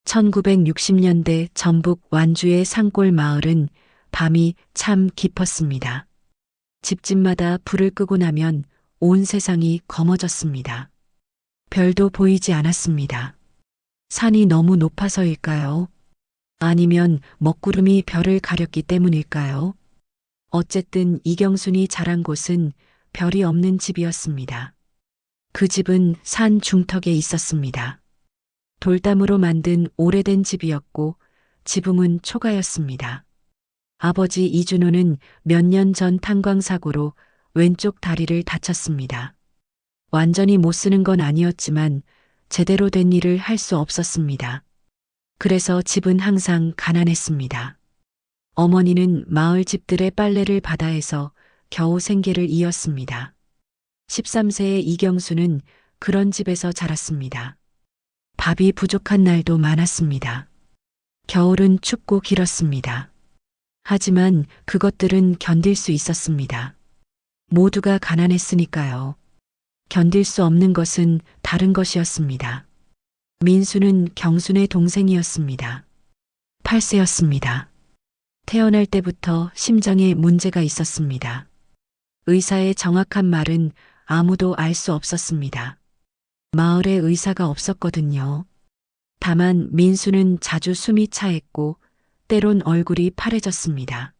1960년대 전북 완주의 산골 마을은 밤이 참 깊었습니다. 집집마다 불을 끄고 나면 온 세상이 검어졌습니다. 별도 보이지 않았습니다. 산이 너무 높아서일까요? 아니면 먹구름이 별을 가렸기 때문일까요? 어쨌든 이경순이 자란 곳은 별이 없는 집이었습니다. 그 집은 산 중턱에 있었습니다. 돌담으로 만든 오래된 집이었고 지붕은 초가였습니다. 아버지 이준호는 몇 년 전 탄광사고로 왼쪽 다리를 다쳤습니다. 완전히 못 쓰는 건 아니었지만 제대로 된 일을 할 수 없었습니다. 그래서 집은 항상 가난했습니다. 어머니는 마을 집들의 빨래를 받아해서 겨우 생계를 이었습니다. 13세의 이경수는 그런 집에서 자랐습니다. 밥이 부족한 날도 많았습니다. 겨울은 춥고 길었습니다. 하지만 그것들은 견딜 수 있었습니다. 모두가 가난했으니까요. 견딜 수 없는 것은 다른 것이었습니다. 민수는 경순의 동생이었습니다. 8세였습니다. 태어날 때부터 심장에 문제가 있었습니다. 의사의 정확한 말은 아무도 알 수 없었습니다. 마을에 의사가 없었거든요. 다만 민수는 자주 숨이 차했고 때론 얼굴이 파래졌습니다.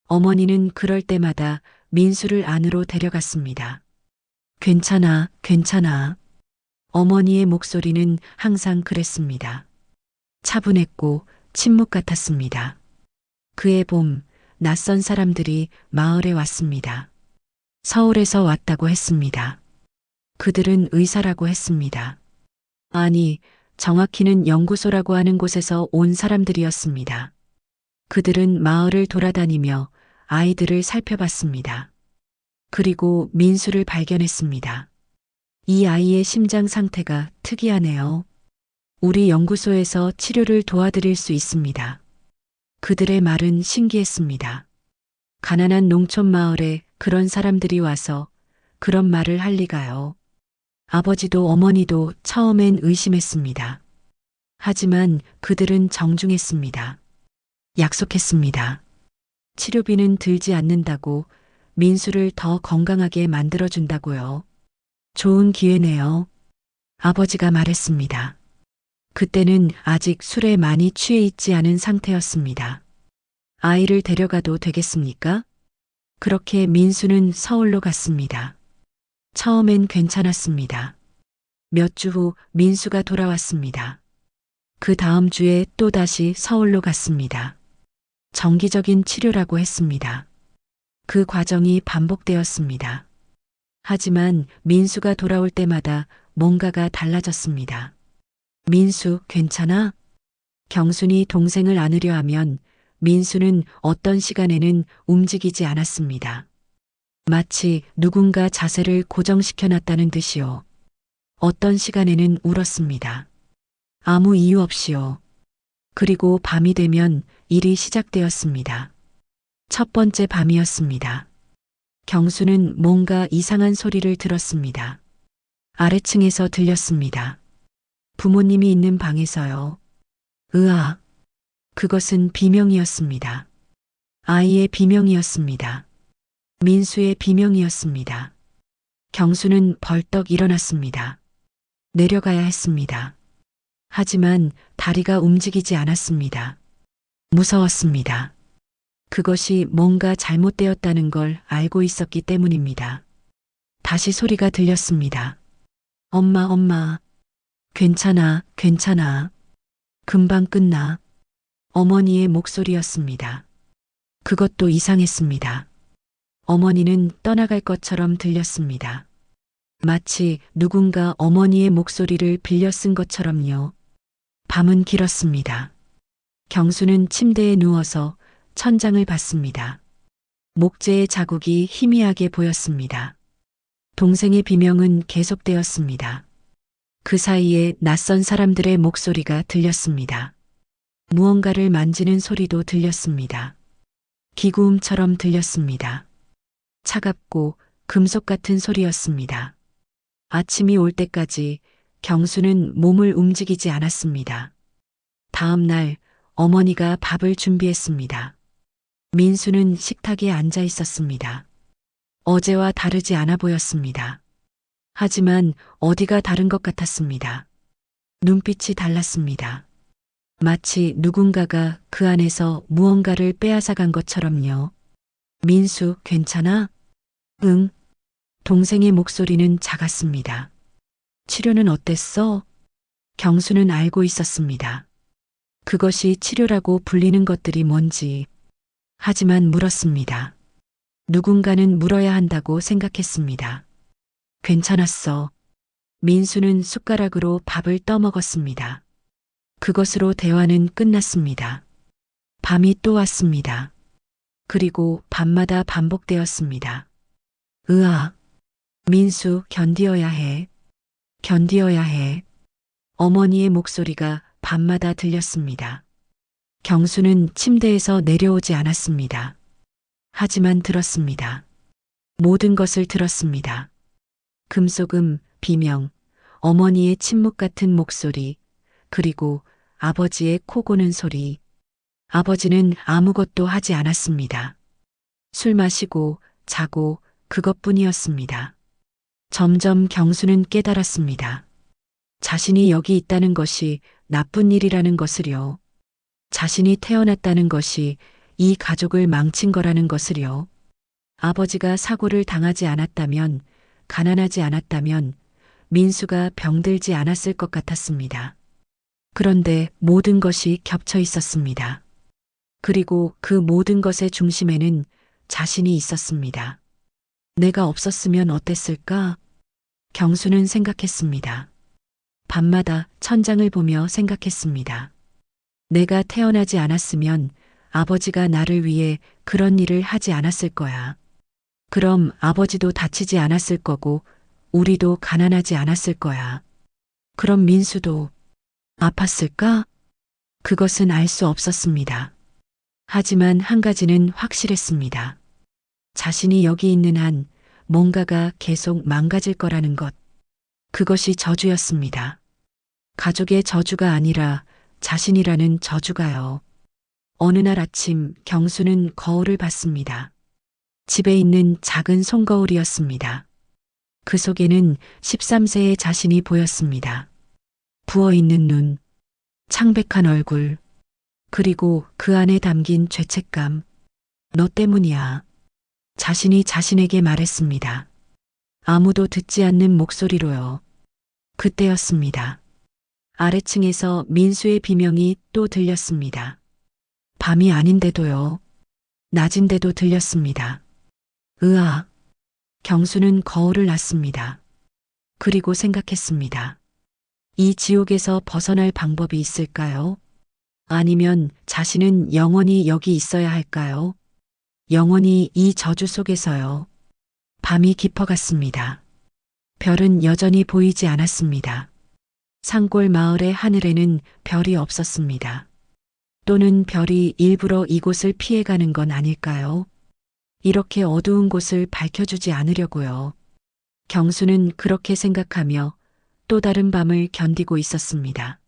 어머니는 그럴 때마다 민수를 안으로 데려갔습니다. 괜찮아, 괜찮아. 어머니의 목소리는 항상 그랬습니다. 차분했고 침묵 같았습니다. 그해 봄, 낯선 사람들이 마을에 왔습니다. 서울에서 왔다고 했습니다. 그들은 의사라고 했습니다. 아니, 정확히는 연구소라고 하는 곳에서 온 사람들이었습니다. 그들은 마을을 돌아다니며 아이들을 살펴봤습니다. 그리고 민수를 발견했습니다. 이 아이의 심장 상태가 특이하네요. 우리 연구소에서 치료를 도와드릴 수 있습니다. 그들의 말은 신기했습니다. 가난한 농촌 마을에 그런 사람들이 와서 그런 말을 할 리가요. 아버지도 어머니도 처음엔 의심했습니다. 하지만 그들은 정중했습니다. 약속했습니다. 치료비는 들지 않는다고, 민수를 더 건강하게 만들어준다고요. 좋은 기회네요. 아버지가 말했습니다. 그때는 아직 술에 많이 취해 있지 않은 상태였습니다. 아이를 데려가도 되겠습니까? 그렇게 민수는 서울로 갔습니다. 처음엔 괜찮았습니다. 몇 주 후 민수가 돌아왔습니다. 그 다음 주에 또다시 서울로 갔습니다. 정기적인 치료라고 했습니다. 그 과정이 반복되었습니다. 하지만 민수가 돌아올 때마다 뭔가가 달라졌습니다. 민수, 괜찮아? 경순이 동생을 안으려 하면 민수는 어떤 시간에는 움직이지 않았습니다. 마치 누군가 자세를 고정시켜 놨다는 듯이요. 어떤 시간에는 울었습니다. 아무 이유 없이요. 그리고 밤이 되면 일이 시작되었습니다. 첫 번째 밤이었습니다. 경수는 뭔가 이상한 소리를 들었습니다. 아래층에서 들렸습니다. 부모님이 있는 방에서요. 으아. 그것은 비명이었습니다. 아이의 비명이었습니다. 민수의 비명이었습니다. 경수는 벌떡 일어났습니다. 내려가야 했습니다. 하지만 다리가 움직이지 않았습니다. 무서웠습니다. 그것이 뭔가 잘못되었다는 걸 알고 있었기 때문입니다. 다시 소리가 들렸습니다. 엄마, 엄마. 괜찮아, 괜찮아. 금방 끝나. 어머니의 목소리였습니다. 그것도 이상했습니다. 어머니는 떠나갈 것처럼 들렸습니다. 마치 누군가 어머니의 목소리를 빌려 쓴 것처럼요. 밤은 길었습니다. 경수는 침대에 누워서 천장을 봤습니다. 목재의 자국이 희미하게 보였습니다. 동생의 비명은 계속되었습니다. 그 사이에 낯선 사람들의 목소리가 들렸습니다. 무언가를 만지는 소리도 들렸습니다. 기구음처럼 들렸습니다. 차갑고 금속 같은 소리였습니다. 아침이 올 때까지 경수는 몸을 움직이지 않았습니다. 다음 날 어머니가 밥을 준비했습니다. 민수는 식탁에 앉아 있었습니다. 어제와 다르지 않아 보였습니다. 하지만 어디가 다른 것 같았습니다. 눈빛이 달랐습니다. 마치 누군가가 그 안에서 무언가를 빼앗아간 것처럼요. 민수, 괜찮아? 응. 동생의 목소리는 작았습니다. 치료는 어땠어? 경수는 알고 있었습니다. 그것이 치료라고 불리는 것들이 뭔지. 하지만 물었습니다. 누군가는 물어야 한다고 생각했습니다. 괜찮았어. 민수는 숟가락으로 밥을 떠먹었습니다. 그것으로 대화는 끝났습니다. 밤이 또 왔습니다. 그리고 밤마다 반복되었습니다. 으아. 민수, 견디어야 해. 견디어야 해. 어머니의 목소리가 밤마다 들렸습니다. 경수는 침대에서 내려오지 않았습니다. 하지만 들었습니다. 모든 것을 들었습니다. 금속음, 비명, 어머니의 침묵 같은 목소리, 그리고 아버지의 코 고는 소리. 아버지는 아무것도 하지 않았습니다. 술 마시고 자고 그것뿐이었습니다. 점점 경수는 깨달았습니다. 자신이 여기 있다는 것이 나쁜 일이라는 것을요. 자신이 태어났다는 것이 이 가족을 망친 거라는 것을요. 아버지가 사고를 당하지 않았다면, 가난하지 않았다면 민수가 병들지 않았을 것 같았습니다. 그런데 모든 것이 겹쳐 있었습니다. 그리고 그 모든 것의 중심에는 자신이 있었습니다. 내가 없었으면 어땠을까? 경수는 생각했습니다. 밤마다 천장을 보며 생각했습니다. 내가 태어나지 않았으면 아버지가 나를 위해 그런 일을 하지 않았을 거야. 그럼 아버지도 다치지 않았을 거고 우리도 가난하지 않았을 거야. 그럼 민수도 아팠을까? 그것은 알 수 없었습니다. 하지만 한 가지는 확실했습니다. 자신이 여기 있는 한 뭔가가 계속 망가질 거라는 것. 그것이 저주였습니다. 가족의 저주가 아니라 자신이라는 저주가요. 어느 날 아침 경수는 거울을 봤습니다. 집에 있는 작은 손거울이었습니다. 그 속에는 13세의 자신이 보였습니다. 부어있는 눈, 창백한 얼굴, 그리고 그 안에 담긴 죄책감. 너 때문이야. 자신이 자신에게 말했습니다. 아무도 듣지 않는 목소리로요. 그때였습니다. 아래층에서 민수의 비명이 또 들렸습니다. 밤이 아닌데도요. 낮인데도 들렸습니다. 으아. 경수는 거울을 놨습니다. 그리고 생각했습니다. 이 지옥에서 벗어날 방법이 있을까요? 아니면 자신은 영원히 여기 있어야 할까요? 영원히 이 저주 속에서요. 밤이 깊어갔습니다. 별은 여전히 보이지 않았습니다. 산골 마을의 하늘에는 별이 없었습니다. 또는 별이 일부러 이곳을 피해가는 건 아닐까요? 이렇게 어두운 곳을 밝혀주지 않으려고요. 경수는 그렇게 생각하며 또 다른 밤을 견디고 있었습니다.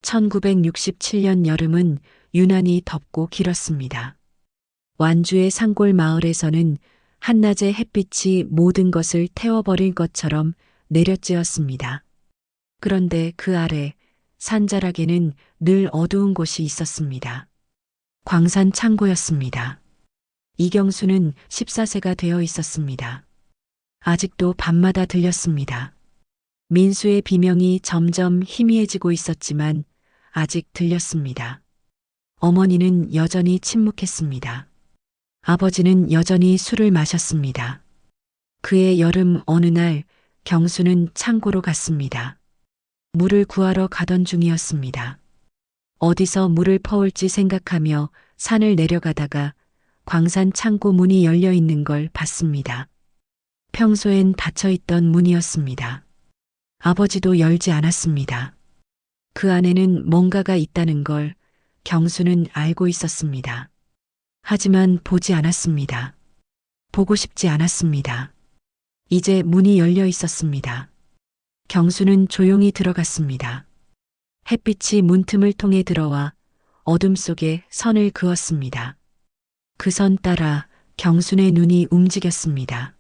1967년 여름은 유난히 덥고 길었습니다. 완주의 산골 마을에서는 한낮의 햇빛이 모든 것을 태워버릴 것처럼 내려쬐었습니다. 그런데 그 아래 산자락에는 늘 어두운 곳이 있었습니다. 광산 창고였습니다. 이경수는 14세가 되어 있었습니다. 아직도 밤마다 들렸습니다. 민수의 비명이 점점 희미해지고 있었지만 아직 들렸습니다. 어머니는 여전히 침묵했습니다. 아버지는 여전히 술을 마셨습니다. 그의 여름 어느 날 경수는 창고로 갔습니다. 물을 구하러 가던 중이었습니다. 어디서 물을 퍼올지 생각하며 산을 내려가다가 광산 창고 문이 열려 있는 걸 봤습니다. 평소엔 닫혀 있던 문이었습니다. 아버지도 열지 않았습니다. 그 안에는 뭔가가 있다는 걸 경수는 알고 있었습니다. 하지만 보지 않았습니다. 보고 싶지 않았습니다. 이제 문이 열려 있었습니다. 경수는 조용히 들어갔습니다. 햇빛이 문틈을 통해 들어와 어둠 속에 선을 그었습니다. 그 선 따라 경순의 눈이 움직였습니다.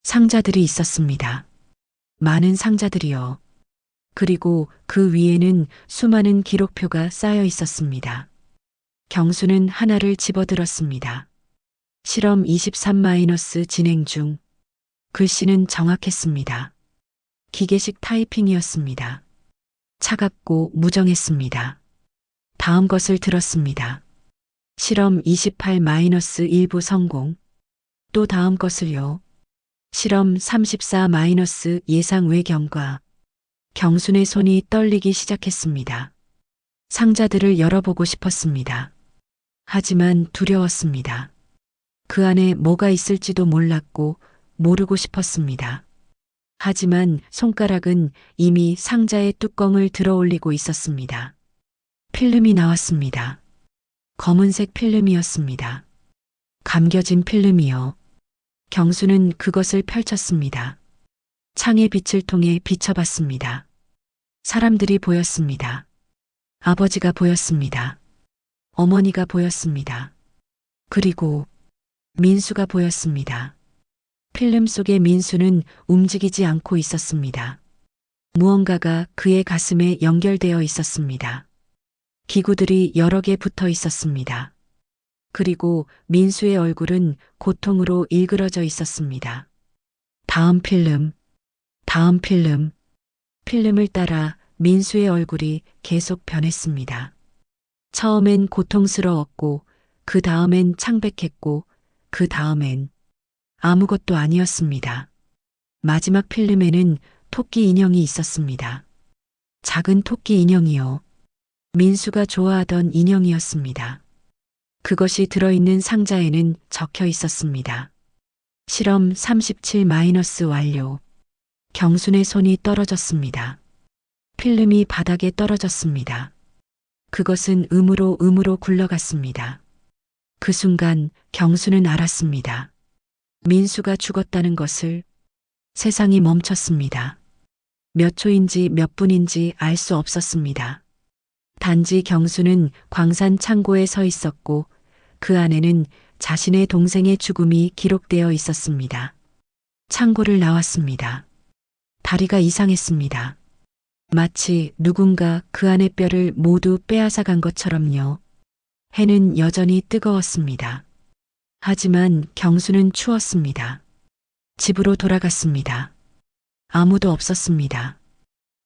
상자들이 있었습니다. 많은 상자들이요. 그리고 그 위에는 수많은 기록표가 쌓여 있었습니다. 경수는 하나를 집어들었습니다. 실험 23- 진행 중. 글씨는 정확했습니다. 기계식 타이핑이었습니다. 차갑고 무정했습니다. 다음 것을 들었습니다. 실험 28- 성공. 또 다음 것을요. 실험 34- 예상 외 경과. 경순의 손이 떨리기 시작했습니다. 상자들을 열어보고 싶었습니다. 하지만 두려웠습니다. 그 안에 뭐가 있을지도 몰랐고 모르고 싶었습니다. 하지만 손가락은 이미 상자의 뚜껑을 들어 올리고 있었습니다. 필름이 나왔습니다. 검은색 필름이었습니다. 감겨진 필름이요. 경수는 그것을 펼쳤습니다. 창의 빛을 통해 비춰봤습니다. 사람들이 보였습니다. 아버지가 보였습니다. 어머니가 보였습니다. 그리고 민수가 보였습니다. 필름 속의 민수는 움직이지 않고 있었습니다. 무언가가 그의 가슴에 연결되어 있었습니다. 기구들이 여러 개 붙어 있었습니다. 그리고 민수의 얼굴은 고통으로 일그러져 있었습니다. 다음 필름, 다음 필름, 필름을 따라 민수의 얼굴이 계속 변했습니다. 처음엔 고통스러웠고, 그 다음엔 창백했고, 그 다음엔 아무것도 아니었습니다. 마지막 필름에는 토끼 인형이 있었습니다. 작은 토끼 인형이요. 민수가 좋아하던 인형이었습니다. 그것이 들어있는 상자에는 적혀 있었습니다. 실험 37- 완료. 경순의 손이 떨어졌습니다. 필름이 바닥에 떨어졌습니다. 그것은 음으로 굴러갔습니다. 그 순간 경수는 알았습니다. 민수가 죽었다는 것을. 세상이 멈췄습니다. 몇 초인지 몇 분인지 알 수 없었습니다. 단지 경수는 광산 창고에 서 있었고 그 안에는 자신의 동생의 죽음이 기록되어 있었습니다. 창고를 나왔습니다. 다리가 이상했습니다. 마치 누군가 그 안의 뼈를 모두 빼앗아 간 것처럼요. 해는 여전히 뜨거웠습니다. 하지만 경수는 추웠습니다. 집으로 돌아갔습니다. 아무도 없었습니다.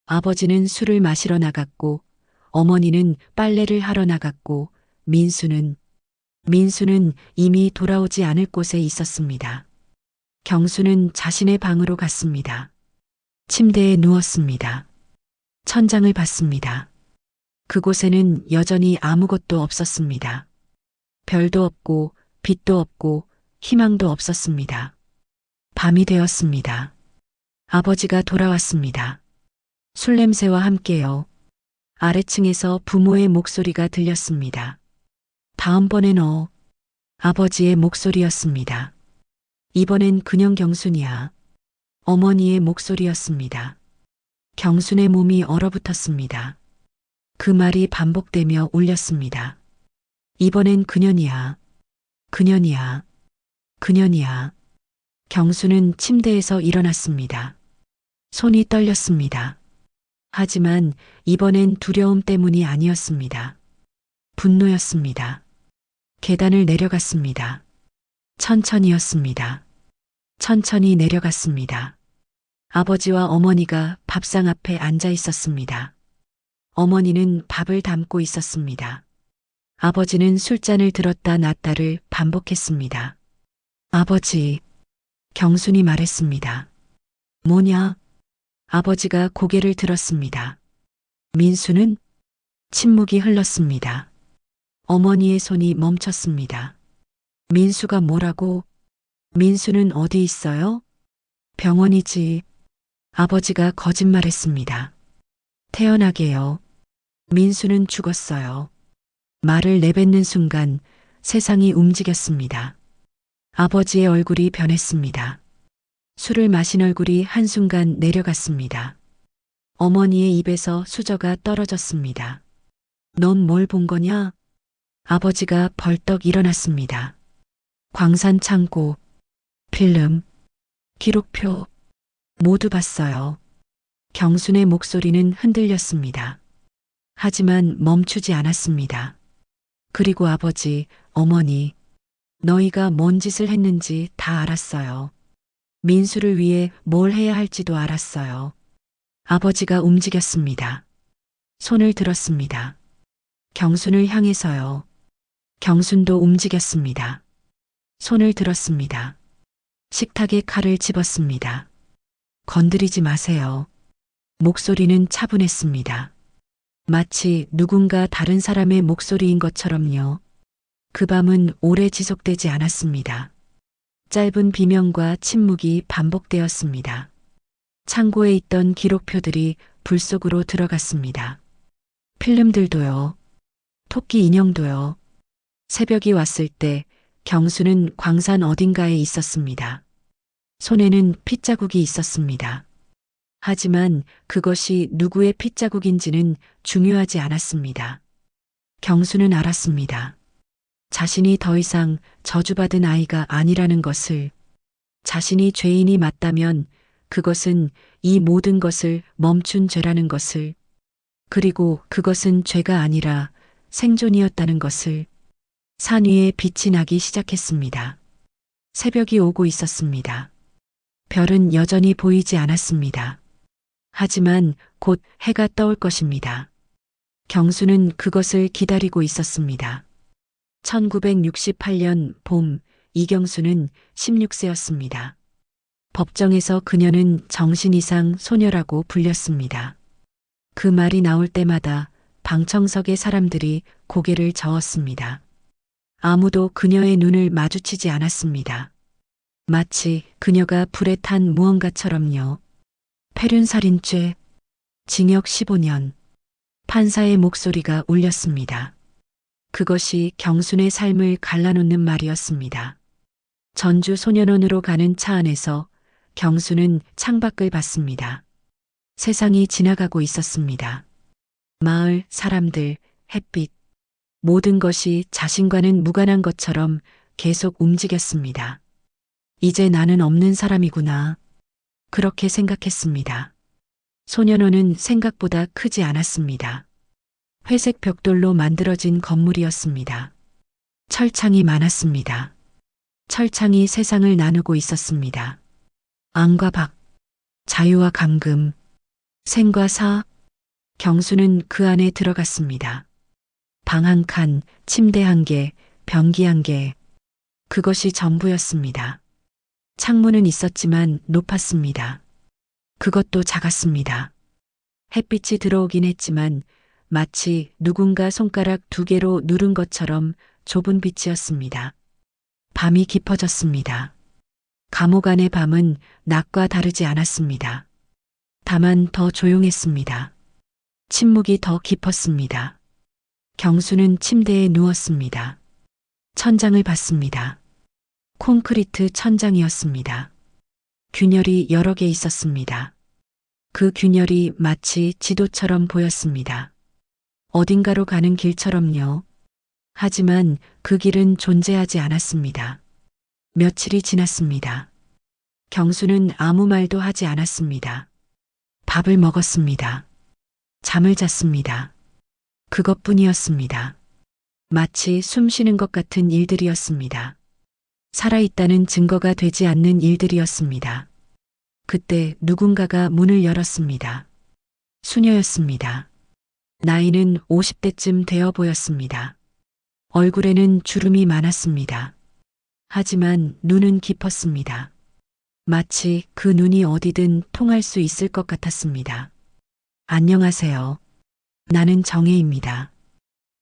아버지는 술을 마시러 나갔고 어머니는 빨래를 하러 나갔고 민수는 이미 돌아오지 않을 곳에 있었습니다. 경수는 자신의 방으로 갔습니다. 침대에 누웠습니다. 천장을 봤습니다. 그곳에는 여전히 아무것도 없었습니다. 별도 없고 빛도 없고 희망도 없었습니다. 밤이 되었습니다. 아버지가 돌아왔습니다. 술 냄새와 함께요. 아래층에서 부모의 목소리가 들렸습니다. 다음번엔 아버지의 목소리였습니다. 이번엔 그냥 경순이야. 어머니의 목소리였습니다. 경순의 몸이 얼어붙었습니다. 그 말이 반복되며 울렸습니다. 이번엔 그년이야. 그년이야. 그년이야. 경수는 침대에서 일어났습니다. 손이 떨렸습니다. 하지만 이번엔 두려움 때문이 아니었습니다. 분노였습니다. 계단을 내려갔습니다. 천천히였습니다. 천천히 내려갔습니다. 아버지와 어머니가 밥상 앞에 앉아 있었습니다. 어머니는 밥을 담고 있었습니다. 아버지는 술잔을 들었다 놨다를 반복했습니다. 아버지, 경순이 말했습니다. 뭐냐? 아버지가 고개를 들었습니다. 민수는? 침묵이 흘렀습니다. 어머니의 손이 멈췄습니다. 민수가 뭐라고? 민수는 어디 있어요? 병원이지. 아버지가 거짓말했습니다. 태연하게요. 민수는 죽었어요. 말을 내뱉는 순간 세상이 움직였습니다. 아버지의 얼굴이 변했습니다. 술을 마신 얼굴이 한순간 내려갔습니다. 어머니의 입에서 수저가 떨어졌습니다. 넌 뭘 본 거냐? 아버지가 벌떡 일어났습니다. 광산 창고, 필름, 기록표, 모두 봤어요. 경순의 목소리는 흔들렸습니다. 하지만 멈추지 않았습니다. 그리고 아버지, 어머니, 너희가 뭔 짓을 했는지 다 알았어요. 민수를 위해 뭘 해야 할지도 알았어요. 아버지가 움직였습니다. 손을 들었습니다. 경순을 향해서요. 경순도 움직였습니다. 손을 들었습니다. 식탁에 칼을 집었습니다. 건드리지 마세요. 목소리는 차분했습니다. 마치 누군가 다른 사람의 목소리인 것처럼요. 그 밤은 오래 지속되지 않았습니다. 짧은 비명과 침묵이 반복되었습니다. 창고에 있던 기록표들이 불 속으로 들어갔습니다. 필름들도요. 토끼 인형도요. 새벽이 왔을 때 경수는 광산 어딘가에 있었습니다. 손에는 핏자국이 있었습니다. 하지만 그것이 누구의 핏자국인지는 중요하지 않았습니다. 경수는 알았습니다. 자신이 더 이상 저주받은 아이가 아니라는 것을, 자신이 죄인이 맞다면 그것은 이 모든 것을 멈춘 죄라는 것을, 그리고 그것은 죄가 아니라 생존이었다는 것을. 산 위에 빛이 나기 시작했습니다. 새벽이 오고 있었습니다. 별은 여전히 보이지 않았습니다. 하지만 곧 해가 떠올 것입니다. 경수는 그것을 기다리고 있었습니다. 1968년 봄, 이경수는 16세였습니다. 법정에서 그녀는 정신 이상 소녀라고 불렸습니다. 그 말이 나올 때마다 방청석의 사람들이 고개를 저었습니다. 아무도 그녀의 눈을 마주치지 않았습니다. 마치 그녀가 불에 탄 무언가처럼요. 폐륜살인죄, 징역 15년. 판사의 목소리가 울렸습니다. 그것이 경순의 삶을 갈라놓는 말이었습니다. 전주 소년원으로 가는 차 안에서 경순은 창밖을 봤습니다. 세상이 지나가고 있었습니다. 마을, 사람들, 햇빛, 모든 것이 자신과는 무관한 것처럼 계속 움직였습니다. 이제 나는 없는 사람이구나. 그렇게 생각했습니다. 소년원은 생각보다 크지 않았습니다. 회색 벽돌로 만들어진 건물이었습니다. 철창이 많았습니다. 철창이 세상을 나누고 있었습니다. 앙과 박, 자유와 감금, 생과 사. 경수는 그 안에 들어갔습니다. 방 한 칸, 침대 한 개, 변기 한 개. 그것이 전부였습니다. 창문은 있었지만 높았습니다. 그것도 작았습니다. 햇빛이 들어오긴 했지만 마치 누군가 손가락 두 개로 누른 것처럼 좁은 빛이었습니다. 밤이 깊어졌습니다. 감옥 안의 밤은 낮과 다르지 않았습니다. 다만 더 조용했습니다. 침묵이 더 깊었습니다. 경수는 침대에 누웠습니다. 천장을 봤습니다. 콘크리트 천장이었습니다. 균열이 여러 개 있었습니다. 그 균열이 마치 지도처럼 보였습니다. 어딘가로 가는 길처럼요. 하지만 그 길은 존재하지 않았습니다. 며칠이 지났습니다. 경수는 아무 말도 하지 않았습니다. 밥을 먹었습니다. 잠을 잤습니다. 그것뿐이었습니다. 마치 숨 쉬는 것 같은 일들이었습니다. 살아있다는 증거가 되지 않는 일들이었습니다. 그때 누군가가 문을 열었습니다. 수녀였습니다. 나이는 50대쯤 되어 보였습니다. 얼굴에는 주름이 많았습니다. 하지만 눈은 깊었습니다. 마치 그 눈이 어디든 통할 수 있을 것 같았습니다. 안녕하세요. 나는 정혜입니다.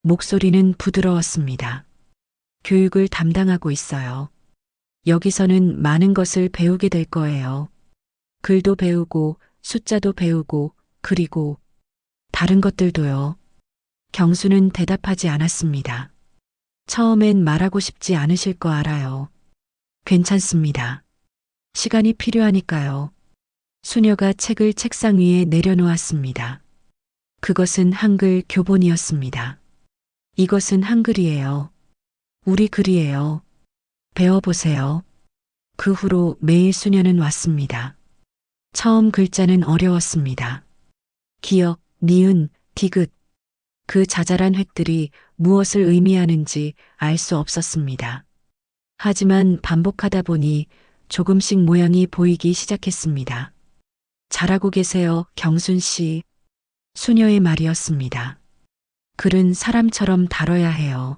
목소리는 부드러웠습니다. 교육을 담당하고 있어요. 여기서는 많은 것을 배우게 될 거예요. 글도 배우고 숫자도 배우고 그리고 다른 것들도요. 경수는 대답하지 않았습니다. 처음엔 말하고 싶지 않으실 거 알아요. 괜찮습니다. 시간이 필요하니까요. 수녀가 책을 책상 위에 내려놓았습니다. 그것은 한글 교본이었습니다. 이것은 한글이에요. 우리 글이에요. 배워보세요. 그 후로 매일 수녀는 왔습니다. 처음 글자는 어려웠습니다. 기역, 니은, 디귿. 그 자잘한 획들이 무엇을 의미하는지 알 수 없었습니다. 하지만 반복하다 보니 조금씩 모양이 보이기 시작했습니다. 잘하고 계세요, 경순 씨. 수녀의 말이었습니다. 글은 사람처럼 다뤄야 해요.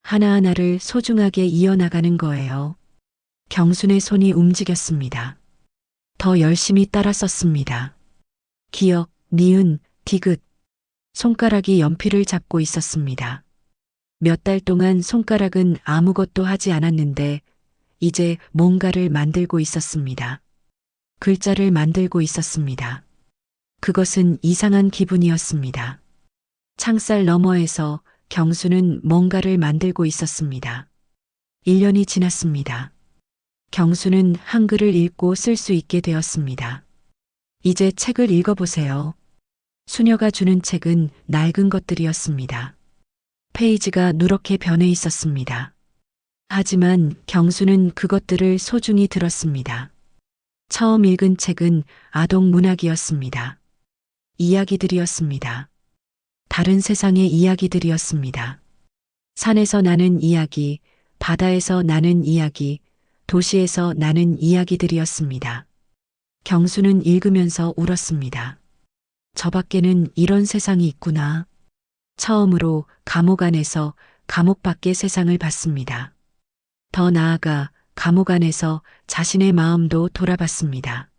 하나하나를 소중하게 이어나가는 거예요. 경순의 손이 움직였습니다. 더 열심히 따라 썼습니다. 기역, 니은, 디귿. 손가락이 연필을 잡고 있었습니다. 몇 달 동안 손가락은 아무것도 하지 않았는데 이제 뭔가를 만들고 있었습니다. 글자를 만들고 있었습니다. 그것은 이상한 기분이었습니다. 창살 너머에서 경수는 뭔가를 만들고 있었습니다. 1년이 지났습니다. 경수는 한글을 읽고 쓸 수 있게 되었습니다. 이제 책을 읽어보세요. 수녀가 주는 책은 낡은 것들이었습니다. 페이지가 누렇게 변해 있었습니다. 하지만 경수는 그것들을 소중히 들었습니다. 처음 읽은 책은 아동 문학이었습니다. 이야기들이었습니다. 다른 세상의 이야기들이었습니다. 산에서 나는 이야기, 바다에서 나는 이야기, 도시에서 나는 이야기들이었습니다. 경수는 읽으면서 울었습니다. 저 밖에는 이런 세상이 있구나. 처음으로 감옥 안에서 감옥 밖의 세상을 봤습니다. 더 나아가 감옥 안에서 자신의 마음도 돌아봤습니다.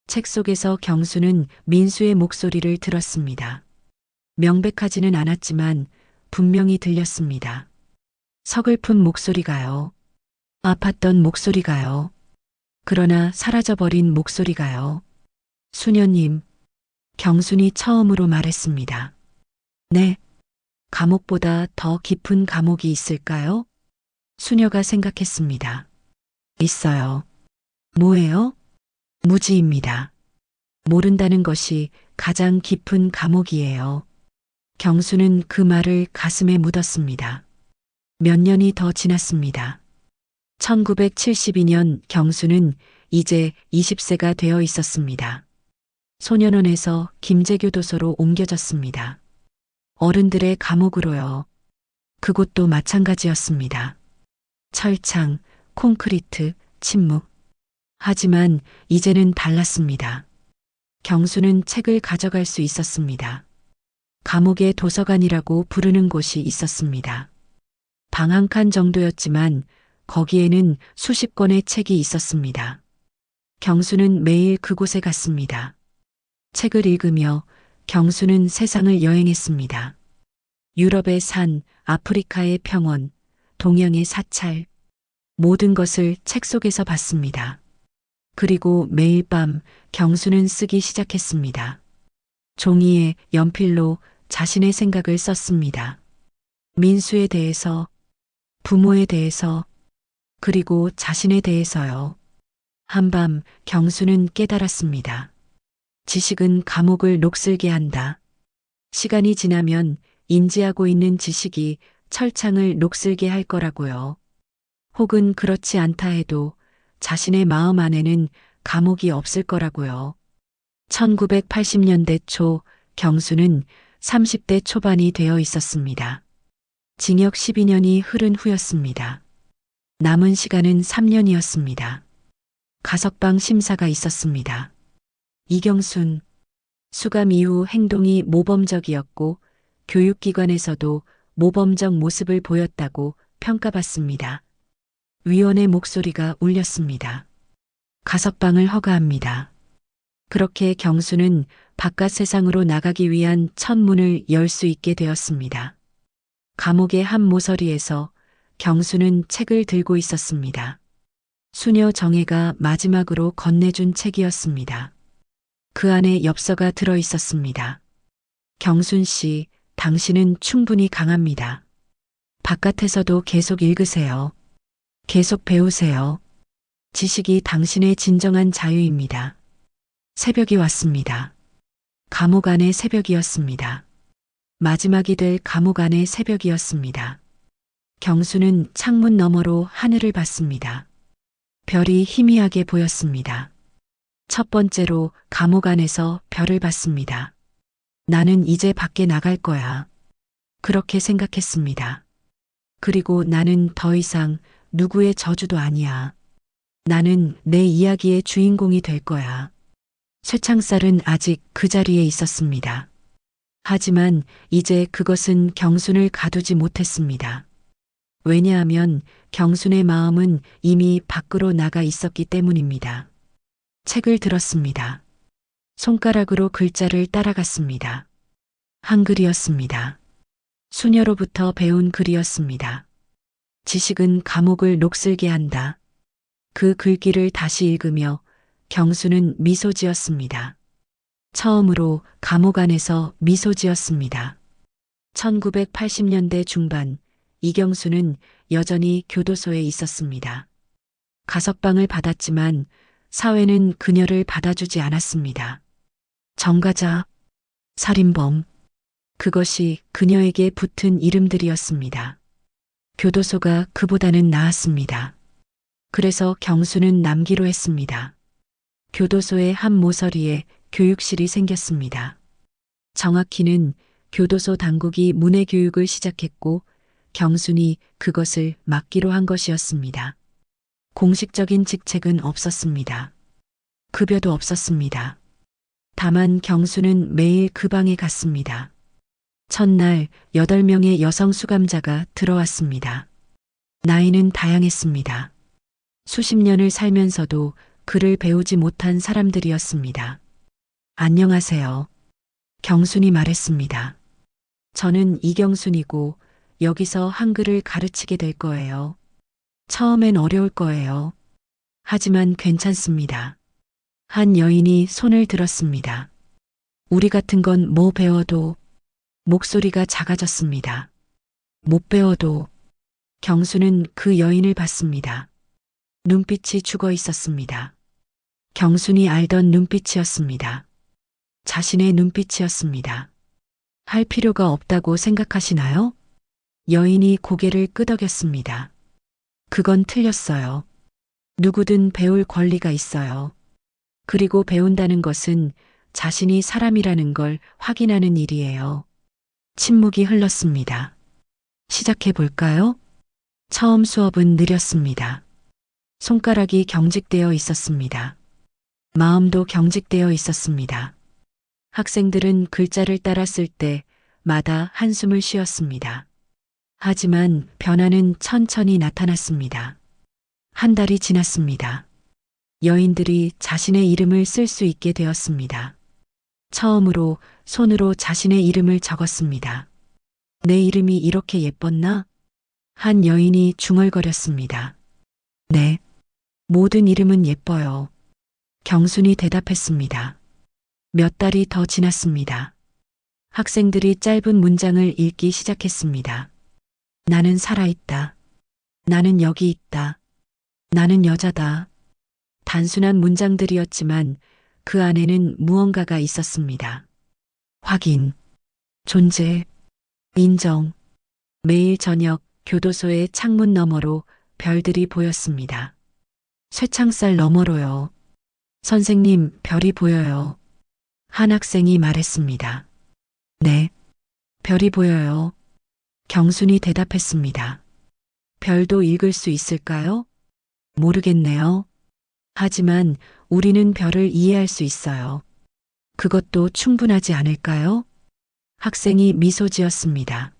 책 속에서 경수는 민수의 목소리를 들었습니다. 명백하지는 않았지만 분명히 들렸습니다. 서글픈 목소리가요. 아팠던 목소리가요. 그러나 사라져버린 목소리가요. 수녀님, 경순이 처음으로 말했습니다. 네, 감옥보다 더 깊은 감옥이 있을까요? 수녀가 생각했습니다. 있어요. 뭐예요? 무지입니다. 모른다는 것이 가장 깊은 감옥이에요. 경수는 그 말을 가슴에 묻었습니다. 몇 년이 더 지났습니다. 1972년 경수는 이제 20세가 되어 있었습니다. 소년원에서 김제교도소로 옮겨졌습니다. 어른들의 감옥으로요. 그곳도 마찬가지였습니다. 철창, 콘크리트, 침묵. 하지만 이제는 달랐습니다. 경수는 책을 가져갈 수 있었습니다. 감옥의 도서관이라고 부르는 곳이 있었습니다. 방 한 칸 정도였지만 거기에는 수십 권의 책이 있었습니다. 경수는 매일 그곳에 갔습니다. 책을 읽으며 경수는 세상을 여행했습니다. 유럽의 산, 아프리카의 평원, 동양의 사찰, 모든 것을 책 속에서 봤습니다. 그리고 매일 밤 경수는 쓰기 시작했습니다. 종이에 연필로 자신의 생각을 썼습니다. 민수에 대해서, 부모에 대해서, 그리고 자신에 대해서요. 한밤 경수는 깨달았습니다. 지식은 감옥을 녹슬게 한다. 시간이 지나면 인지하고 있는 지식이 철창을 녹슬게 할 거라고요. 혹은 그렇지 않다 해도 자신의 마음 안에는 감옥이 없을 거라고요. 1980년대 초 경수는 30대 초반이 되어 있었습니다. 징역 12년이 흐른 후였습니다. 남은 시간은 3년이었습니다. 가석방 심사가 있었습니다. 이경순, 수감 이후 행동이 모범적이었고 교육기관에서도 모범적 모습을 보였다고 평가받습니다. 위원의 목소리가 울렸습니다. 가석방을 허가합니다. 그렇게 경수는 바깥 세상으로 나가기 위한 첫 문을 열 수 있게 되었습니다. 감옥의 한 모서리에서 경수는 책을 들고 있었습니다. 수녀 정혜가 마지막으로 건네준 책이었습니다. 그 안에 엽서가 들어 있었습니다. 경순 씨, 당신은 충분히 강합니다. 바깥에서도 계속 읽으세요. 계속 배우세요. 지식이 당신의 진정한 자유입니다. 새벽이 왔습니다. 감옥 안의 새벽이었습니다. 마지막이 될 감옥 안의 새벽이었습니다. 경수는 창문 너머로 하늘을 봤습니다. 별이 희미하게 보였습니다. 첫 번째로 감옥 안에서 별을 봤습니다. 나는 이제 밖에 나갈 거야. 그렇게 생각했습니다. 그리고 나는 더 이상 누구의 저주도 아니야. 나는 내 이야기의 주인공이 될 거야. 쇠창살은 아직 그 자리에 있었습니다. 하지만 이제 그것은 경순을 가두지 못했습니다. 왜냐하면 경순의 마음은 이미 밖으로 나가 있었기 때문입니다. 책을 들었습니다. 손가락으로 글자를 따라갔습니다. 한글이었습니다. 수녀로부터 배운 글이었습니다. 지식은 감옥을 녹슬게 한다. 그 글귀를 다시 읽으며 경수는 미소 지었습니다. 처음으로 감옥 안에서 미소 지었습니다. 1980년대 중반 이경수는 여전히 교도소에 있었습니다. 가석방을 받았지만 사회는 그녀를 받아주지 않았습니다. 정가자, 살인범, 그것이 그녀에게 붙은 이름들이었습니다. 교도소가 그보다는 나았습니다. 그래서 경수는 남기로 했습니다. 교도소의 한 모서리에 교육실이 생겼습니다. 정확히는 교도소 당국이 문해 교육을 시작했고 경순이 그것을 막기로 한 것이었습니다. 공식적인 직책은 없었습니다. 급여도 없었습니다. 다만 경수는 매일 그 방에 갔습니다. 첫날 8명의 여성 수감자가 들어왔습니다. 나이는 다양했습니다. 수십 년을 살면서도 글을 배우지 못한 사람들이었습니다. 안녕하세요. 경순이 말했습니다. 저는 이경순이고 여기서 한글을 가르치게 될 거예요. 처음엔 어려울 거예요. 하지만 괜찮습니다. 한 여인이 손을 들었습니다. 우리 같은 건 뭐 배워도 목소리가 작아졌습니다. 못 배워도 경수는 그 여인을 봤습니다. 눈빛이 죽어 있었습니다. 경순이 알던 눈빛이었습니다. 자신의 눈빛이었습니다. 할 필요가 없다고 생각하시나요? 여인이 고개를 끄덕였습니다. 그건 틀렸어요. 누구든 배울 권리가 있어요. 그리고 배운다는 것은 자신이 사람이라는 걸 확인하는 일이에요. 침묵이 흘렀습니다. 시작해 볼까요? 처음 수업은 느렸습니다. 손가락이 경직되어 있었습니다. 마음도 경직되어 있었습니다. 학생들은 글자를 따라 쓸 때마다 한숨을 쉬었습니다. 하지만 변화는 천천히 나타났습니다. 한 달이 지났습니다. 여인들이 자신의 이름을 쓸 수 있게 되었습니다. 처음으로 손으로 자신의 이름을 적었습니다. 내 이름이 이렇게 예뻤나? 한 여인이 중얼거렸습니다. 네. 모든 이름은 예뻐요. 경순이 대답했습니다. 몇 달이 더 지났습니다. 학생들이 짧은 문장을 읽기 시작했습니다. 나는 살아있다. 나는 여기 있다. 나는 여자다. 단순한 문장들이었지만 그 안에는 무언가가 있었습니다. 확인, 존재, 인정. 매일 저녁 교도소의 창문 너머로 별들이 보였습니다. 쇠창살 너머로요. 선생님, 별이 보여요. 한 학생이 말했습니다. 네, 별이 보여요. 경순이 대답했습니다. 별도 읽을 수 있을까요? 모르겠네요. 하지만 우리는 별을 이해할 수 있어요. 그것도 충분하지 않을까요? 학생이 미소 지었습니다.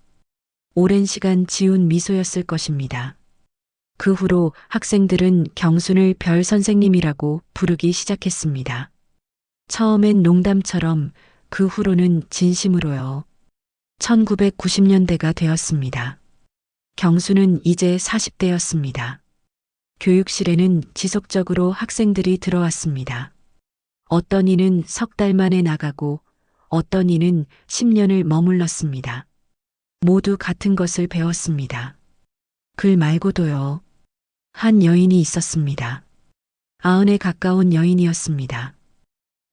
오랜 시간 지운 미소였을 것입니다. 그 후로 학생들은 경순을 별 선생님이라고 부르기 시작했습니다. 처음엔 농담처럼 그 후로는 진심으로요. 1990년대가 되었습니다. 경수는 이제 40대였습니다. 교육실에는 지속적으로 학생들이 들어왔습니다. 어떤 이는 석 달 만에 나가고 어떤 이는 10년을 머물렀습니다. 모두 같은 것을 배웠습니다. 글 말고도요. 한 여인이 있었습니다. 90에 가까운 여인이었습니다.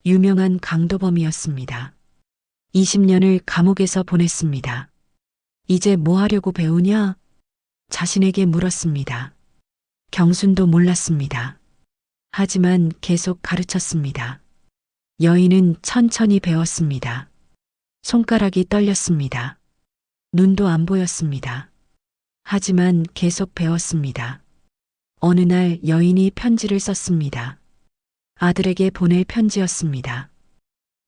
유명한 강도범이었습니다. 20년을 감옥에서 보냈습니다. 이제 뭐 하려고 배우냐? 자신에게 물었습니다. 경순도 몰랐습니다. 하지만 계속 가르쳤습니다. 여인은 천천히 배웠습니다. 손가락이 떨렸습니다. 눈도 안 보였습니다. 하지만 계속 배웠습니다. 어느 날 여인이 편지를 썼습니다. 아들에게 보낼 편지였습니다.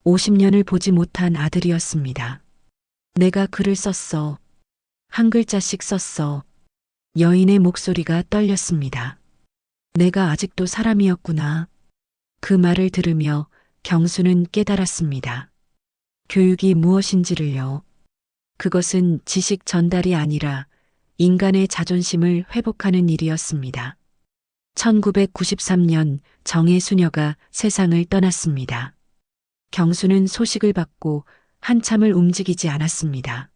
50년을 보지 못한 아들이었습니다. 내가 글을 썼어. 한 글자씩 썼어. 여인의 목소리가 떨렸습니다. 내가 아직도 사람이었구나. 그 말을 들으며 경수는 깨달았습니다. 교육이 무엇인지를요. 그것은 지식 전달이 아니라 인간의 자존심을 회복하는 일이었습니다. 1993년 정의 수녀가 세상을 떠났습니다. 경수는 소식을 받고 한참을 움직이지 않았습니다.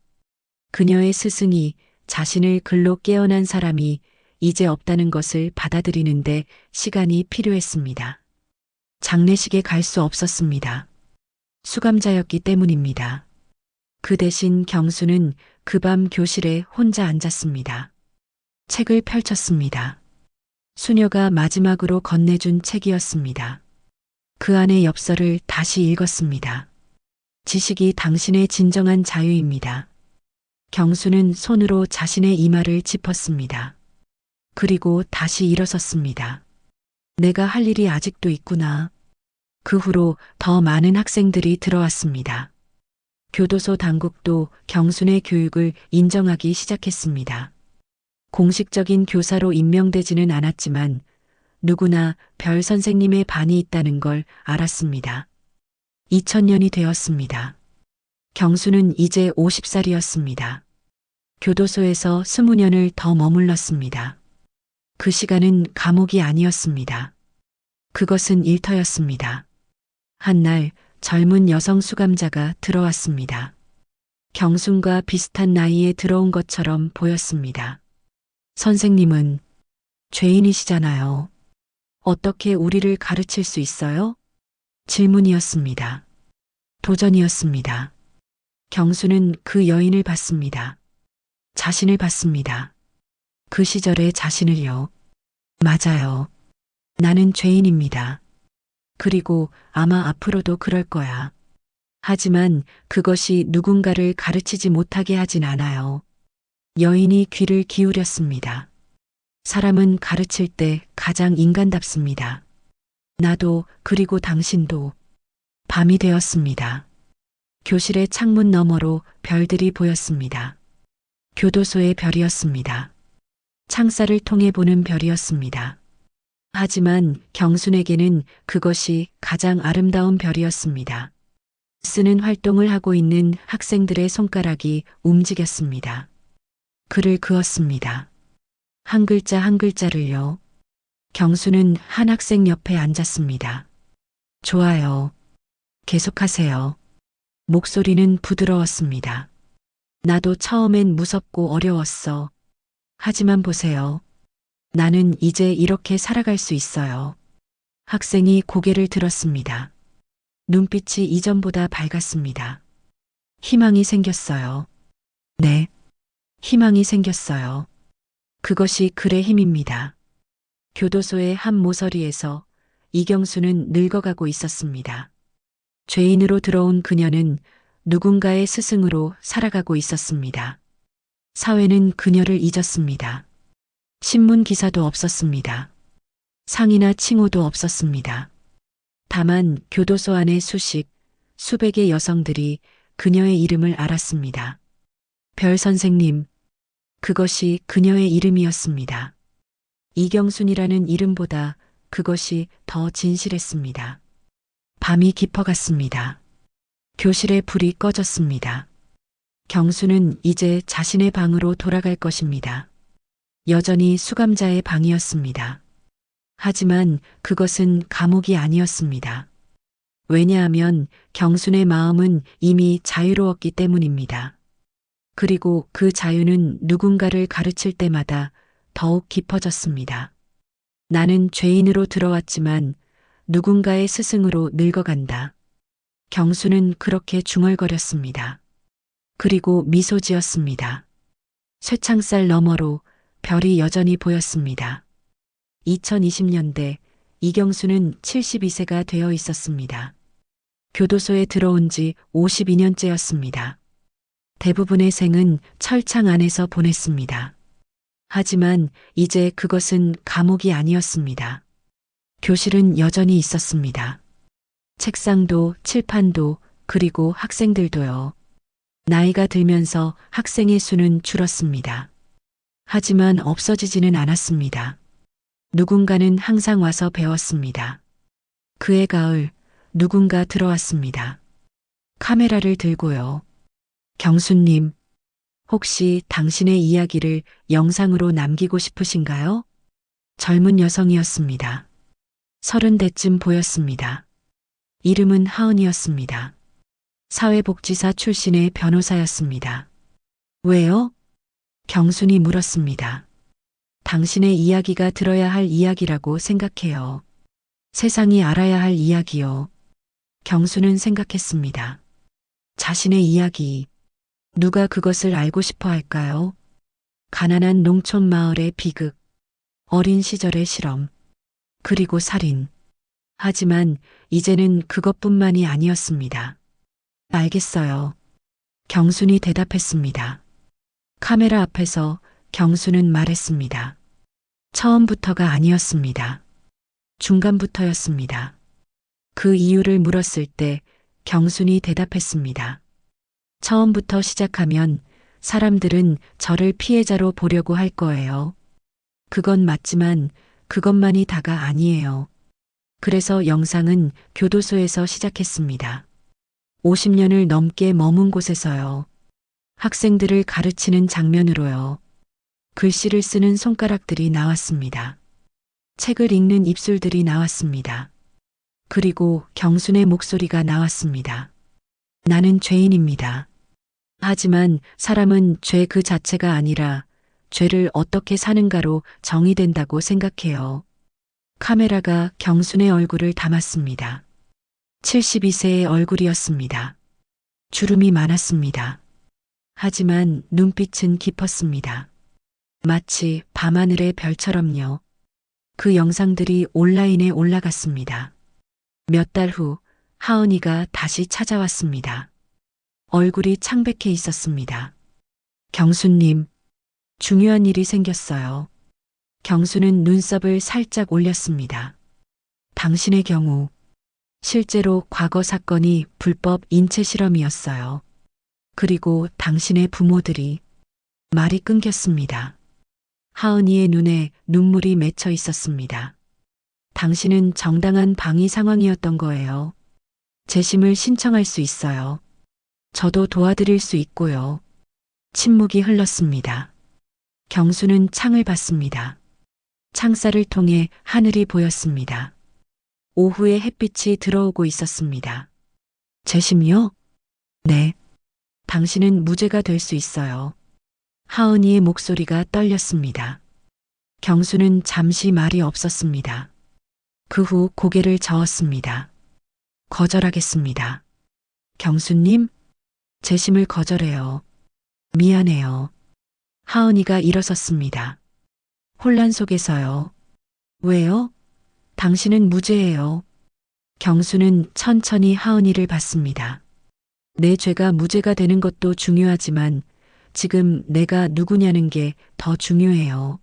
그녀의 스승이 자신을 글로 깨어난 사람이 이제 없다는 것을 받아들이는데 시간이 필요했습니다. 장례식에 갈 수 없었습니다. 수감자였기 때문입니다. 그 대신 경수는 그 밤 교실에 혼자 앉았습니다. 책을 펼쳤습니다. 수녀가 마지막으로 건네준 책이었습니다. 그 안의 엽서를 다시 읽었습니다. 지식이 당신의 진정한 자유입니다. 경수는 손으로 자신의 이마를 짚었습니다. 그리고 다시 일어섰습니다. 내가 할 일이 아직도 있구나. 그 후로 더 많은 학생들이 들어왔습니다. 교도소 당국도 경순의 교육을 인정하기 시작했습니다. 공식적인 교사로 임명되지는 않았지만 누구나 별 선생님의 반이 있다는 걸 알았습니다. 2000년이 되었습니다. 경수는 이제 50살이었습니다. 교도소에서 20년을 더 머물렀습니다. 그 시간은 감옥이 아니었습니다. 그것은 일터였습니다. 한날 젊은 여성 수감자가 들어왔습니다. 경순과 비슷한 나이에 들어온 것처럼 보였습니다. 선생님은 죄인이시잖아요. 어떻게 우리를 가르칠 수 있어요? 질문이었습니다. 도전이었습니다. 경수는 그 여인을 봤습니다. 자신을 봤습니다. 그 시절의 자신을요. 맞아요. 나는 죄인입니다. 그리고 아마 앞으로도 그럴 거야. 하지만 그것이 누군가를 가르치지 못하게 하진 않아요. 여인이 귀를 기울였습니다. 사람은 가르칠 때 가장 인간답습니다. 나도 그리고 당신도. 밤이 되었습니다. 교실의 창문 너머로 별들이 보였습니다. 교도소의 별이었습니다. 창살을 통해 보는 별이었습니다. 하지만 경순에게는 그것이 가장 아름다운 별이었습니다. 쓰는 활동을 하고 있는 학생들의 손가락이 움직였습니다. 글을 그었습니다. 한 글자 한 글자를요. 경수는 한 학생 옆에 앉았습니다. 좋아요. 계속하세요. 목소리는 부드러웠습니다. 나도 처음엔 무섭고 어려웠어. 하지만 보세요. 나는 이제 이렇게 살아갈 수 있어요. 학생이 고개를 들었습니다. 눈빛이 이전보다 밝았습니다. 희망이 생겼어요. 네. 희망이 생겼어요. 그것이 글의 힘입니다. 교도소의 한 모서리에서 이경수는 늙어가고 있었습니다. 죄인으로 들어온 그녀는 누군가의 스승으로 살아가고 있었습니다. 사회는 그녀를 잊었습니다. 신문 기사도 없었습니다. 상이나 칭호도 없었습니다. 다만 교도소 안의 수백의 여성들이 그녀의 이름을 알았습니다. 별 선생님, 그것이 그녀의 이름이었습니다. 이경순이라는 이름보다 그것이 더 진실했습니다. 밤이 깊어갔습니다. 교실의 불이 꺼졌습니다. 경수는 이제 자신의 방으로 돌아갈 것입니다. 여전히 수감자의 방이었습니다. 하지만 그것은 감옥이 아니었습니다. 왜냐하면 경순의 마음은 이미 자유로웠기 때문입니다. 그리고 그 자유는 누군가를 가르칠 때마다 더욱 깊어졌습니다. 나는 죄인으로 들어왔지만 누군가의 스승으로 늙어간다. 경수는 그렇게 중얼거렸습니다. 그리고 미소 지었습니다. 쇠창살 너머로 별이 여전히 보였습니다. 2020년대 이경수는 72세가 되어 있었습니다. 교도소에 들어온 지 52년째였습니다. 대부분의 생은 철창 안에서 보냈습니다. 하지만 이제 그것은 감옥이 아니었습니다. 교실은 여전히 있었습니다. 책상도 칠판도 그리고 학생들도요. 나이가 들면서 학생의 수는 줄었습니다. 하지만 없어지지는 않았습니다. 누군가는 항상 와서 배웠습니다. 그해 가을 누군가 들어왔습니다. 카메라를 들고요. 경수님, 혹시 당신의 이야기를 영상으로 남기고 싶으신가요? 젊은 여성이었습니다. 30대쯤 보였습니다. 이름은 하은이었습니다. 사회복지사 출신의 변호사였습니다. 왜요? 경순이 물었습니다. 당신의 이야기가 들어야 할 이야기라고 생각해요. 세상이 알아야 할 이야기요. 경수는 생각했습니다. 자신의 이야기, 누가 그것을 알고 싶어 할까요? 가난한 농촌 마을의 비극, 어린 시절의 실험, 그리고 살인. 하지만 이제는 그것뿐만이 아니었습니다. 알겠어요. 경순이 대답했습니다. 카메라 앞에서 경수는 말했습니다. 처음부터가 아니었습니다. 중간부터였습니다. 그 이유를 물었을 때 경순이 대답했습니다. 처음부터 시작하면 사람들은 저를 피해자로 보려고 할 거예요. 그건 맞지만 그것만이 다가 아니에요. 그래서 영상은 교도소에서 시작했습니다. 50년을 넘게 머문 곳에서요. 학생들을 가르치는 장면으로요. 글씨를 쓰는 손가락들이 나왔습니다. 책을 읽는 입술들이 나왔습니다. 그리고 경순의 목소리가 나왔습니다. 나는 죄인입니다. 하지만 사람은 죄 그 자체가 아니라 죄를 어떻게 사는가로 정의된다고 생각해요. 카메라가 경순의 얼굴을 담았습니다. 72세의 얼굴이었습니다. 주름이 많았습니다. 하지만 눈빛은 깊었습니다. 마치 밤하늘의 별처럼요. 그 영상들이 온라인에 올라갔습니다. 몇 달 후 하은이가 다시 찾아왔습니다. 얼굴이 창백해 있었습니다. 경수님, 중요한 일이 생겼어요. 경수는 눈썹을 살짝 올렸습니다. 당신의 경우, 실제로 과거 사건이 불법 인체 실험이었어요. 그리고 당신의 부모들이 말이 끊겼습니다. 하은이의 눈에 눈물이 맺혀 있었습니다. 당신은 정당한 방위 상황이었던 거예요. 재심을 신청할 수 있어요. 저도 도와드릴 수 있고요. 침묵이 흘렀습니다. 경수는 창을 봤습니다. 창살을 통해 하늘이 보였습니다. 오후에 햇빛이 들어오고 있었습니다. 재심이요? 네. 당신은 무죄가 될 수 있어요. 하은이의 목소리가 떨렸습니다. 경수는 잠시 말이 없었습니다. 그 후 고개를 저었습니다. 거절하겠습니다. 경수님, 재심을 거절해요. 미안해요. 하은이가 일어섰습니다. 혼란 속에서요. 왜요? 당신은 무죄예요. 경수는 천천히 하은이를 봤습니다. 내 죄가 무죄가 되는 것도 중요하지만 지금 내가 누구냐는 게 더 중요해요.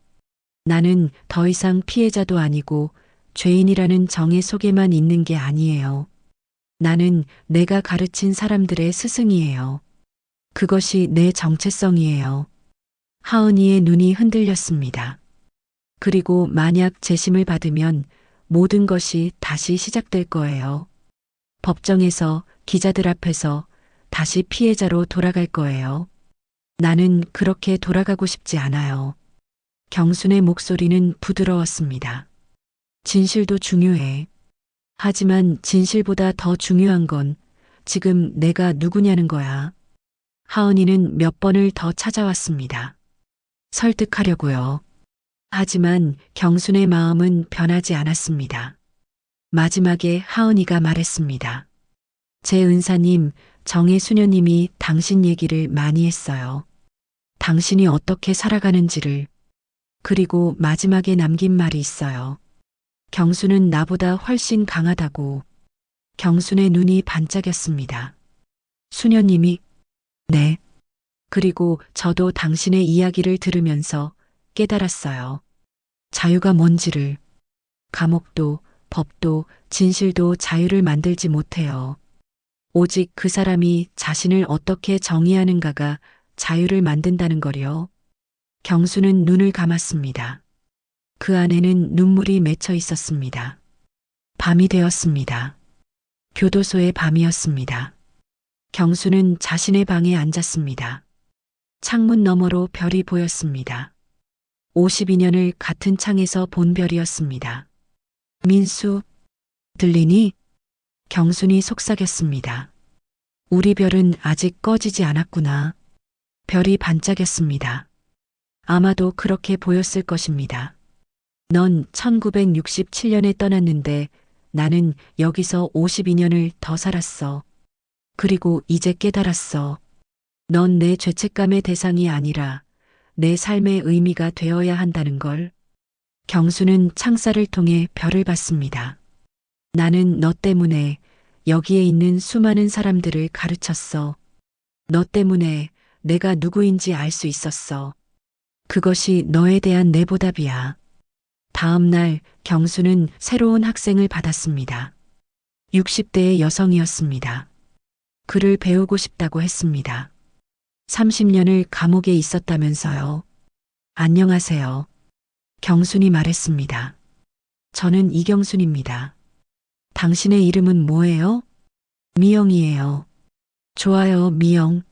나는 더 이상 피해자도 아니고 죄인이라는 정의 속에만 있는 게 아니에요. 나는 내가 가르친 사람들의 스승이에요. 그것이 내 정체성이에요. 하은이의 눈이 흔들렸습니다. 그리고 만약 재심을 받으면 모든 것이 다시 시작될 거예요. 법정에서, 기자들 앞에서 다시 피해자로 돌아갈 거예요. 나는 그렇게 돌아가고 싶지 않아요. 경순의 목소리는 부드러웠습니다. 진실도 중요해. 하지만 진실보다 더 중요한 건 지금 내가 누구냐는 거야. 하은이는 몇 번을 더 찾아왔습니다. 설득하려고요. 하지만 경순의 마음은 변하지 않았습니다. 마지막에 하은이가 말했습니다. 제 은사님, 정혜수녀님이 당신 얘기를 많이 했어요. 당신이 어떻게 살아가는지를. 그리고 마지막에 남긴 말이 있어요. 경수는 나보다 훨씬 강하다고. 경순의 눈이 반짝였습니다. 수녀님이, 네. 그리고 저도 당신의 이야기를 들으면서 깨달았어요. 자유가 뭔지를. 감옥도, 법도, 진실도 자유를 만들지 못해요. 오직 그 사람이 자신을 어떻게 정의하는가가 자유를 만든다는 거요. 경수는 눈을 감았습니다. 그 안에는 눈물이 맺혀 있었습니다. 밤이 되었습니다. 교도소의 밤이었습니다. 경수는 자신의 방에 앉았습니다. 창문 너머로 별이 보였습니다. 52년을 같은 창에서 본 별이었습니다. 민수, 들리니? 경순이 속삭였습니다. 우리 별은 아직 꺼지지 않았구나. 별이 반짝였습니다. 아마도 그렇게 보였을 것입니다. 넌 1967년에 떠났는데 나는 여기서 52년을 더 살았어. 그리고 이제 깨달았어. 넌 내 죄책감의 대상이 아니라 내 삶의 의미가 되어야 한다는 걸. 경수는 창살을 통해 별을 봤습니다. 나는 너 때문에 여기에 있는 수많은 사람들을 가르쳤어. 너 때문에 내가 누구인지 알 수 있었어. 그것이 너에 대한 내 보답이야. 다음 날 경수는 새로운 학생을 받았습니다. 60대의 여성이었습니다. 글을 배우고 싶다고 했습니다. 30년을 감옥에 있었다면서요. 안녕하세요. 경순이 말했습니다. 저는 이경순입니다. 당신의 이름은 뭐예요? 미영이에요. 좋아요, 미영.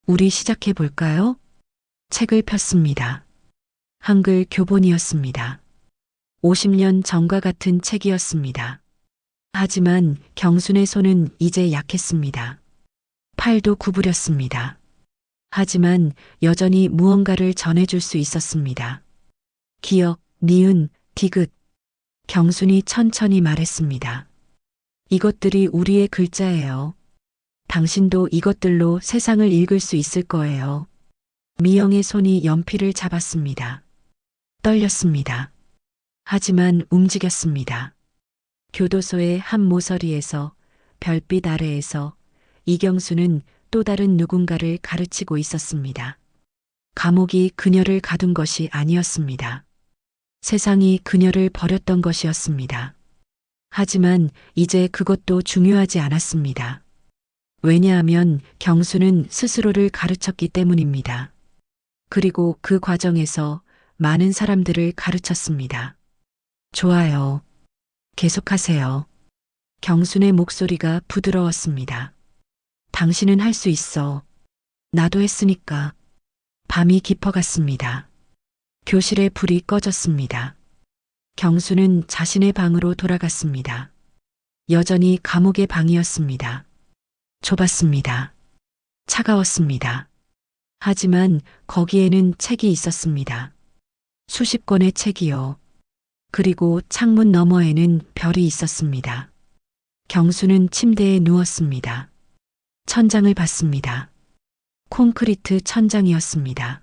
우리 시작해 볼까요? 책을 폈습니다. 한글 교본이었습니다. 50년 전과 같은 책이었습니다. 하지만 경순의 손은 이제 약했습니다. 팔도 구부렸습니다. 하지만 여전히 무언가를 전해줄 수 있었습니다. 기억, 니은, 디귿. 경순이 천천히 말했습니다. 이것들이 우리의 글자예요. 당신도 이것들로 세상을 읽을 수 있을 거예요. 미영의 손이 연필을 잡았습니다. 떨렸습니다. 하지만 움직였습니다. 교도소의 한 모서리에서 별빛 아래에서 이경수는 또 다른 누군가를 가르치고 있었습니다. 감옥이 그녀를 가둔 것이 아니었습니다. 세상이 그녀를 버렸던 것이었습니다. 하지만 이제 그것도 중요하지 않았습니다. 왜냐하면 경수는 스스로를 가르쳤기 때문입니다. 그리고 그 과정에서 많은 사람들을 가르쳤습니다. 좋아요. 계속하세요. 경순의 목소리가 부드러웠습니다. 당신은 할 수 있어. 나도 했으니까. 밤이 깊어갔습니다. 교실의 불이 꺼졌습니다. 경수는 자신의 방으로 돌아갔습니다. 여전히 감옥의 방이었습니다. 좁았습니다. 차가웠습니다. 하지만 거기에는 책이 있었습니다. 수십 권의 책이요. 그리고 창문 너머에는 별이 있었습니다. 경수는 침대에 누웠습니다. 천장을 봤습니다. 콘크리트 천장이었습니다.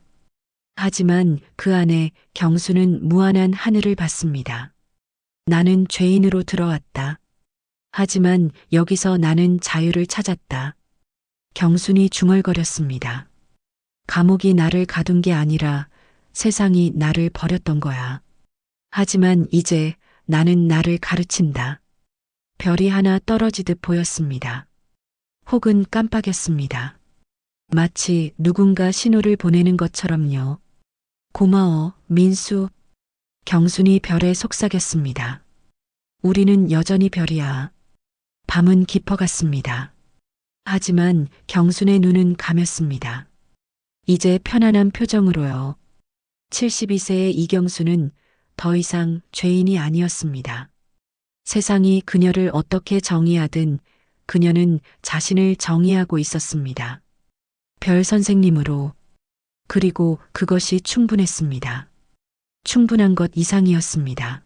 하지만 그 안에 경수는 무한한 하늘을 봤습니다. 나는 죄인으로 들어왔다. 하지만 여기서 나는 자유를 찾았다. 경순이 중얼거렸습니다. 감옥이 나를 가둔 게 아니라 세상이 나를 버렸던 거야. 하지만 이제 나는 나를 가르친다. 별이 하나 떨어지듯 보였습니다. 혹은 깜빡였습니다. 마치 누군가 신호를 보내는 것처럼요. 고마워, 민수. 경순이 별에 속삭였습니다. 우리는 여전히 별이야. 밤은 깊어갔습니다. 하지만 경순의 눈은 감혔습니다. 이제 편안한 표정으로요. 72세의 이경수는 더 이상 죄인이 아니었습니다. 세상이 그녀를 어떻게 정의하든 그녀는 자신을 정의하고 있었습니다. 별 선생님으로. 그리고 그것이 충분했습니다. 충분한 것 이상이었습니다.